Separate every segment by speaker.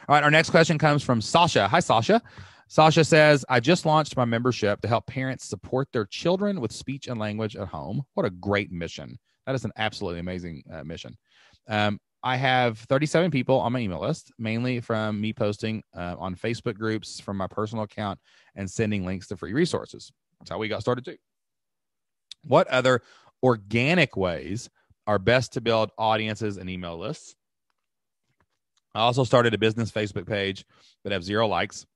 Speaker 1: All right. Our next question comes from Sasha. Hi, Sasha. Sasha says, I just launched my membership to help parents support their children with speech and language at home. What a great mission. That is an absolutely amazing mission. I have 37 people on my email list, mainly from me posting on Facebook groups from my personal account and sending links to free resources. That's how we got started too. What other organic ways are best to build audiences and email lists? I also started a business Facebook page that have 0 likes,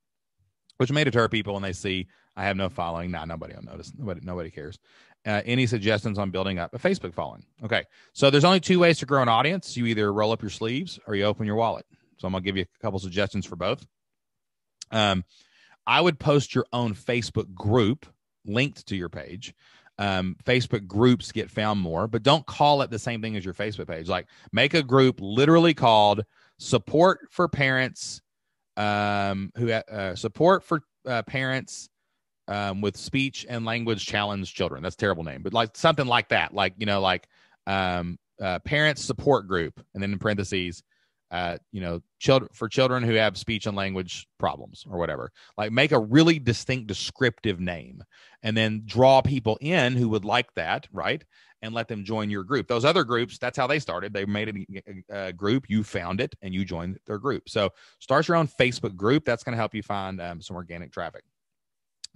Speaker 1: which may deter people when they see I have no following. Nah, nobody will notice. Nobody cares. Any suggestions on building up a Facebook following? Okay, so there's only 2 ways to grow an audience. You either roll up your sleeves or you open your wallet. So I'm going to give you a couple suggestions for both. I would post your own Facebook group linked to your page. Facebook groups get found more, but don't call it the same thing as your Facebook page. Like, make a group literally called Support for Parents Support for Parents with Speech and Language Challenged Children. That's a terrible name, but like something like that. Like, Parents Support Group, and then in parentheses, children who have speech and language problems or whatever. Like, make a really distinct, descriptive name, and then draw people in who would like that, right? And let them join your group. Those other groups, that's how they started. They made a group, you found it, and you joined their group. So start your own Facebook group. That's going to help you find some organic traffic.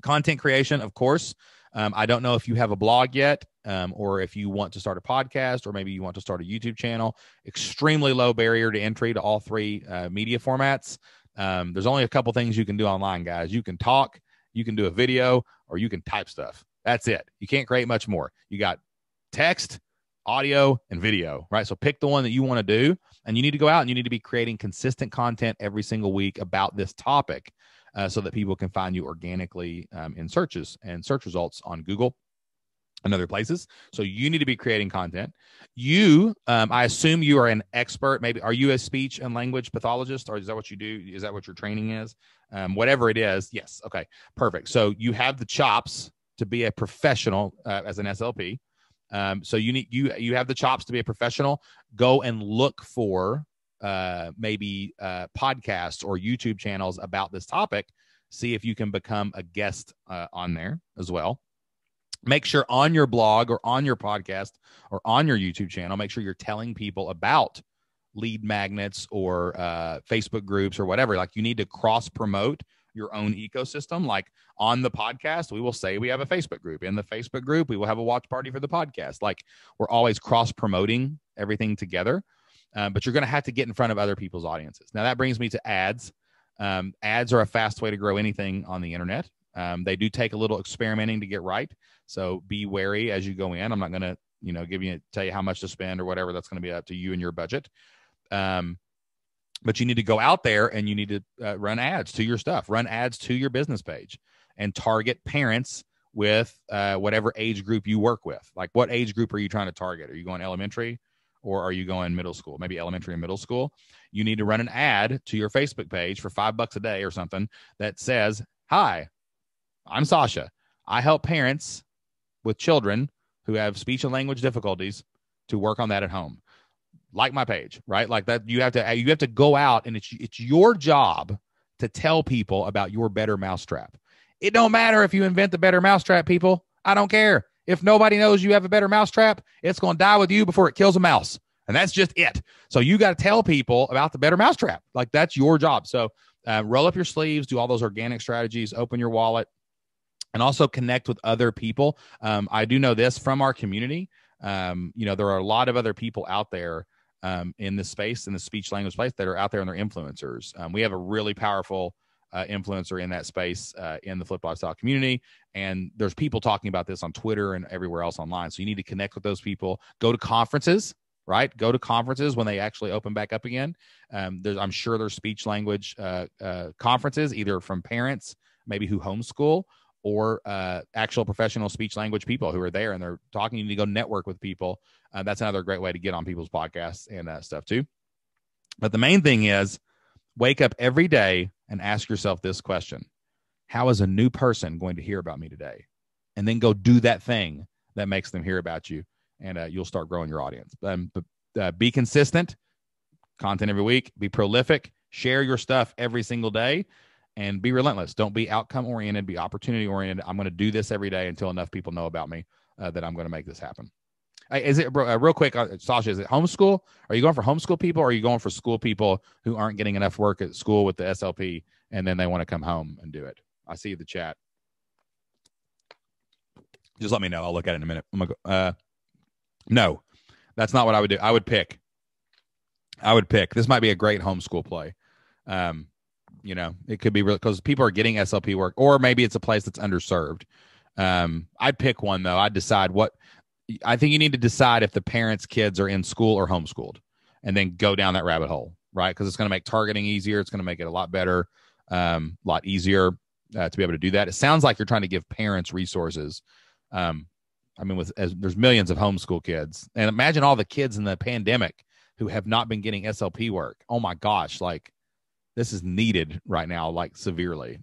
Speaker 1: Content creation, of course. I don't know if you have a blog yet, or if you want to start a podcast, or maybe you want to start a YouTube channel. Extremely low barrier to entry to all 3 media formats. There's only a couple things you can do online, guys. You can talk, you can do a video, or you can type stuff. That's it. You can't create much more. You got text, audio, and video, right? So pick the one that you want to do, and you need to go out and you need to be creating consistent content every single week about this topic, so that people can find you organically in searches and search results on Google and other places. So you need to be creating content. I assume you are an expert. Maybe, are you a speech and language pathologist, or is that what you do? Is that what your training is? Whatever it is. Yes. Okay, perfect. So you have the chops to be a professional as an SLP. So you have the chops to be a professional. Go and look for maybe podcasts or YouTube channels about this topic. See if you can become a guest on there as well. Make sure on your blog or on your podcast or on your YouTube channel, make sure you're telling people about lead magnets or Facebook groups or whatever. Like, you need to cross promote your own ecosystem. Like, on the podcast, we will say we have a Facebook group. In the Facebook group, we will have a watch party for the podcast. Like, we're always cross promoting everything together. But you're going to have to get in front of other people's audiences. Now, that brings me to ads. Ads are a fast way to grow anything on the internet. They do take a little experimenting to get right. So be wary as you go in. I'm not going to, tell you how much to spend or whatever. That's going to be up to you and your budget. But you need to go out there and you need to run ads to your stuff. Run ads to your business page and target parents with whatever age group you work with. Like, what age group are you trying to target? Are you going elementary? Or are you going middle school, maybe elementary and middle school? You need to run an ad to your Facebook page for $5 a day or something that says, hi, I'm Sasha. I help parents with children who have speech and language difficulties to work on that at home. Like my page, right? Like that, you have to go out, and it's your job to tell people about your better mousetrap. It don't matter if you invent the better mousetrap, people. I don't care. If nobody knows you have a better mousetrap, it's going to die with you before it kills a mouse. And that's just it. So you got to tell people about the better mousetrap. Like, that's your job. So roll up your sleeves, do all those organic strategies, open your wallet, and also connect with other people. I do know this from our community. There are a lot of other people out there in this space, in the speech language space, that are out there and they're influencers. We have a really powerful influencer in that space in the Flip Lifestyle community. And there's people talking about this on Twitter and everywhere else online. So you need to connect with those people. Go to conferences, right? Go to conferences when they actually open back up again. I'm sure there's speech language conferences, either from parents, maybe who homeschool, or actual professional speech language people who are there and they're talking. You need to go network with people. That's another great way to get on people's podcasts and stuff too. But the main thing is, wake up every day and ask yourself this question: how is a new person going to hear about me today? And then go do that thing that makes them hear about you, and you'll start growing your audience. But be consistent, content every week, be prolific, Share your stuff every single day and be relentless. Don't be outcome oriented, be opportunity oriented. I'm going to do this every day until enough people know about me that I'm going to make this happen. Is it real quick, Sasha, is it homeschool? Are you going for homeschool people, or are you going for school people who aren't getting enough work at school with the SLP and then they want to come home and do it? I see the chat. Just let me know. I'll look at it in a minute. I'm gonna go, no, that's not what I would do. I would pick. This might be a great homeschool play. It could be real because people are getting SLP work, or maybe it's a place that's underserved. I'd pick one though. I'd decide what. I think you need to decide if the parents' kids are in school or homeschooled, and then go down that rabbit hole, right? Because it's going to make targeting easier. It's going to make it a lot better, a lot easier to be able to do that. It sounds like you're trying to give parents resources. There's millions of homeschool kids, and imagine all the kids in the pandemic who have not been getting SLP work. Oh my gosh, like this is needed right now, like severely,